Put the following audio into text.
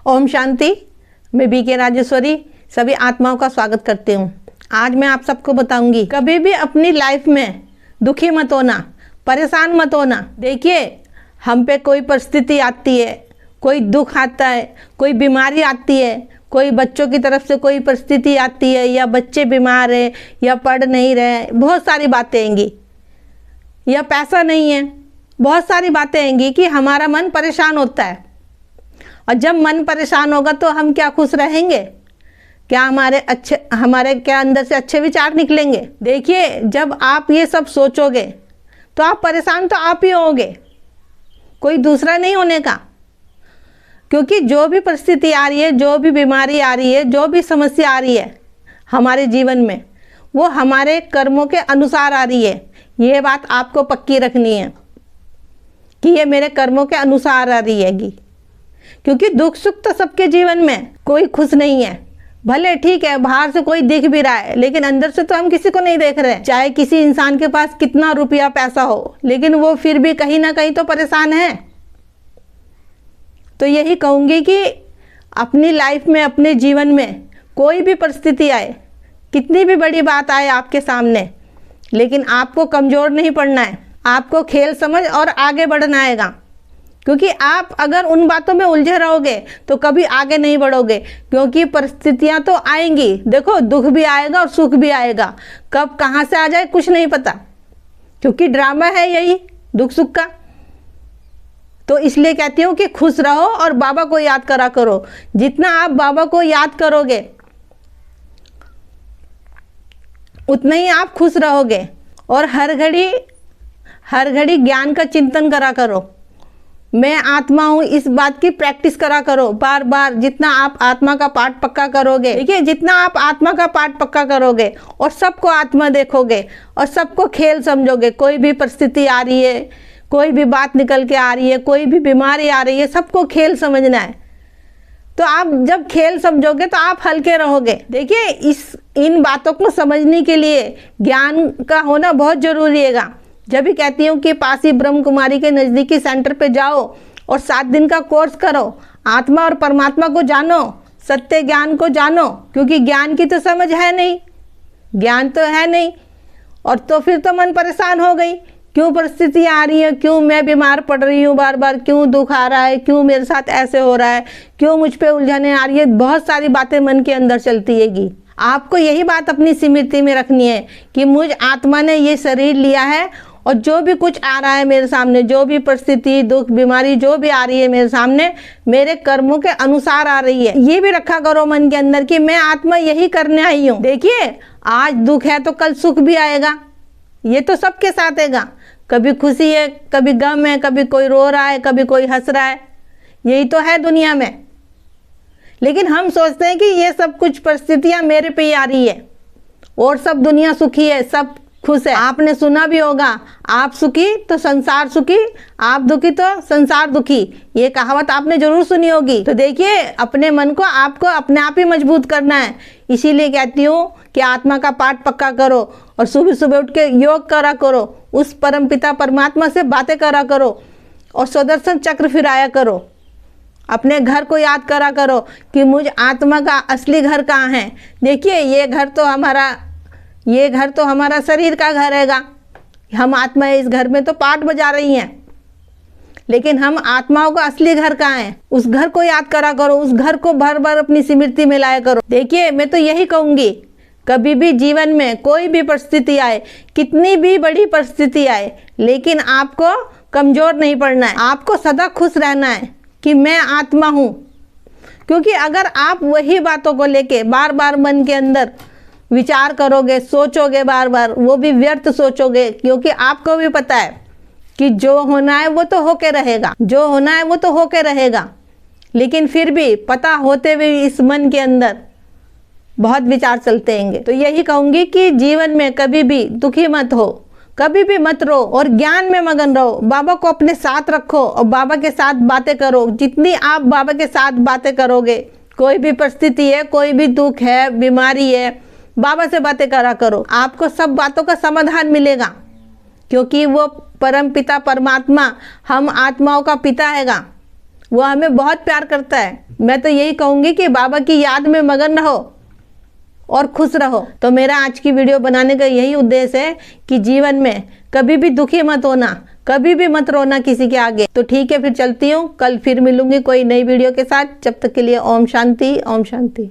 ओम शांति। मैं बीके राजेश्वरी सभी आत्माओं का स्वागत करती हूँ। आज मैं आप सबको बताऊंगी, कभी भी अपनी लाइफ में दुखी मत होना, परेशान मत होना। देखिए, हम पे कोई परिस्थिति आती है, कोई दुख आता है, कोई बीमारी आती है, कोई बच्चों की तरफ से कोई परिस्थिति आती है, या बच्चे बीमार हैं या पढ़ नहीं रहे, बहुत सारी बातें आएंगी, या पैसा नहीं है, बहुत सारी बातें आएंगी कि हमारा मन परेशान होता है। और जब मन परेशान होगा तो हम क्या खुश रहेंगे? क्या हमारे क्या अंदर से अच्छे विचार निकलेंगे? देखिए, जब आप ये सब सोचोगे तो आप परेशान तो आप ही होगे, कोई दूसरा नहीं होने का। क्योंकि जो भी परिस्थिति आ रही है, जो भी बीमारी आ रही है, जो भी समस्या आ रही है हमारे जीवन में, वो हमारे कर्मों के अनुसार आ रही है। ये बात आपको पक्की रखनी है कि ये मेरे कर्मों के अनुसार आ रही हैगी। क्योंकि दुख सुख तो सबके जीवन में, कोई खुश नहीं है। भले ठीक है, बाहर से कोई दिख भी रहा है, लेकिन अंदर से तो हम किसी को नहीं देख रहे। चाहे किसी इंसान के पास कितना रुपया पैसा हो, लेकिन वो फिर भी कहीं ना कहीं तो परेशान है। तो यही कहूँगी कि अपनी लाइफ में, अपने जीवन में कोई भी परिस्थिति आए, कितनी भी बड़ी बात आए आपके सामने, लेकिन आपको कमज़ोर नहीं पड़ना है। आपको खेल समझ और आगे बढ़ना आएगा। क्योंकि आप अगर उन बातों में उलझे रहोगे तो कभी आगे नहीं बढ़ोगे। क्योंकि परिस्थितियां तो आएंगी, देखो, दुख भी आएगा और सुख भी आएगा। कब कहाँ से आ जाए कुछ नहीं पता, क्योंकि ड्रामा है यही दुख सुख का। तो इसलिए कहती हूँ कि खुश रहो और बाबा को याद करा करो। जितना आप बाबा को याद करोगे उतना ही आप खुश रहोगे। और हर घड़ी ज्ञान का चिंतन करा करो। मैं आत्मा हूँ, इस बात की प्रैक्टिस करा करो बार बार। जितना आप आत्मा का पाठ पक्का करोगे, देखिए, जितना आप आत्मा का पाठ पक्का करोगे और सबको आत्मा देखोगे और सबको खेल समझोगे, कोई भी परिस्थिति आ रही है, कोई भी बात निकल के आ रही है, कोई भी बीमारी आ रही है, सबको खेल समझना है। तो आप जब खेल समझोगे तो आप हल्के रहोगे। देखिए, इन बातों को समझने के लिए ज्ञान का होना बहुत जरूरी है। जब भी कहती हूँ कि पासी ब्रह्म कुमारी के नज़दीकी सेंटर पे जाओ और 7 दिन का कोर्स करो, आत्मा और परमात्मा को जानो, सत्य ज्ञान को जानो। क्योंकि ज्ञान की तो समझ है नहीं, ज्ञान तो है नहीं, और तो फिर तो मन परेशान हो गई। क्यों परिस्थितियाँ आ रही हैं, क्यों मैं बीमार पड़ रही हूँ बार बार, क्यों दुख आ रहा है, क्यों मेरे साथ ऐसे हो रहा है, क्यों मुझ पे उलझने आ रही है, बहुत सारी बातें मन के अंदर चलती हैगी। आपको यही बात अपनी स्मृति में रखनी है कि मुझ आत्मा ने ये शरीर लिया है, और जो भी कुछ आ रहा है मेरे सामने, जो भी परिस्थिति, दुख, बीमारी जो भी आ रही है मेरे सामने, मेरे कर्मों के अनुसार आ रही है। ये भी रखा करो मन के अंदर कि मैं आत्मा यही करने आई हूँ। देखिए, आज दुख है तो कल सुख भी आएगा। ये तो सबके साथ हैगा। कभी खुशी है, कभी गम है, कभी कोई रो रहा है, कभी कोई हंस रहा है। यही तो है दुनिया में। लेकिन हम सोचते हैं कि ये सब कुछ परिस्थितियाँ मेरे पे ही आ रही है और सब दुनिया सुखी है, सब खुश है। आपने सुना भी होगा, आप सुखी तो संसार सुखी, आप दुखी तो संसार दुखी। ये कहावत आपने जरूर सुनी होगी। तो देखिए, अपने मन को आपको अपने आप ही मजबूत करना है। इसीलिए कहती हूँ कि आत्मा का पाठ पक्का करो और सुबह सुबह उठ के योग करा करो, उस परम पिता परमात्मा से बातें करा करो और सुदर्शन चक्र फिराया करो। अपने घर को याद करा करो कि मुझ आत्मा का असली घर कहाँ है। देखिए, ये घर तो हमारा शरीर का घर हैगा। हम आत्मा है, इस घर में तो पाठ बजा रही हैं, लेकिन हम आत्माओं का असली घर कहाँ है, उस घर को याद करा करो। उस घर को भर भर अपनी स्मृति में लाया करो। देखिए, मैं तो यही कहूँगी, कभी भी जीवन में कोई भी परिस्थिति आए, कितनी भी बड़ी परिस्थिति आए, लेकिन आपको कमज़ोर नहीं पड़ना है। आपको सदा खुश रहना है कि मैं आत्मा हूँ। क्योंकि अगर आप वही बातों को लेके बार बार मन के अंदर विचार करोगे, सोचोगे बार बार, वो भी व्यर्थ सोचोगे। क्योंकि आपको भी पता है कि जो होना है वो तो होके रहेगा, जो होना है वो तो होके रहेगा। लेकिन फिर भी पता होते हुए इस मन के अंदर बहुत विचार चलते हैंगे। तो यही कहूँगी कि जीवन में कभी भी दुखी मत हो, कभी भी मत रो और ज्ञान में मगन रहो। बाबा को अपने साथ रखो और बाबा के साथ बातें करो। जितनी आप बाबा के साथ बातें करोगे, कोई भी परिस्थिति है, कोई भी दुख है, बीमारी है, बाबा से बातें करा करो, आपको सब बातों का समाधान मिलेगा। क्योंकि वो परम पिता परमात्मा हम आत्माओं का पिता हैगा, वो हमें बहुत प्यार करता है। मैं तो यही कहूँगी कि बाबा की याद में मगन रहो और खुश रहो। तो मेरा आज की वीडियो बनाने का यही उद्देश्य है कि जीवन में कभी भी दुखी मत होना, कभी भी मत रोना किसी के आगे। तो ठीक है, फिर चलती हूँ, कल फिर मिलूंगी कोई नई वीडियो के साथ। जब तक के लिए ओम शांति, ओम शांति।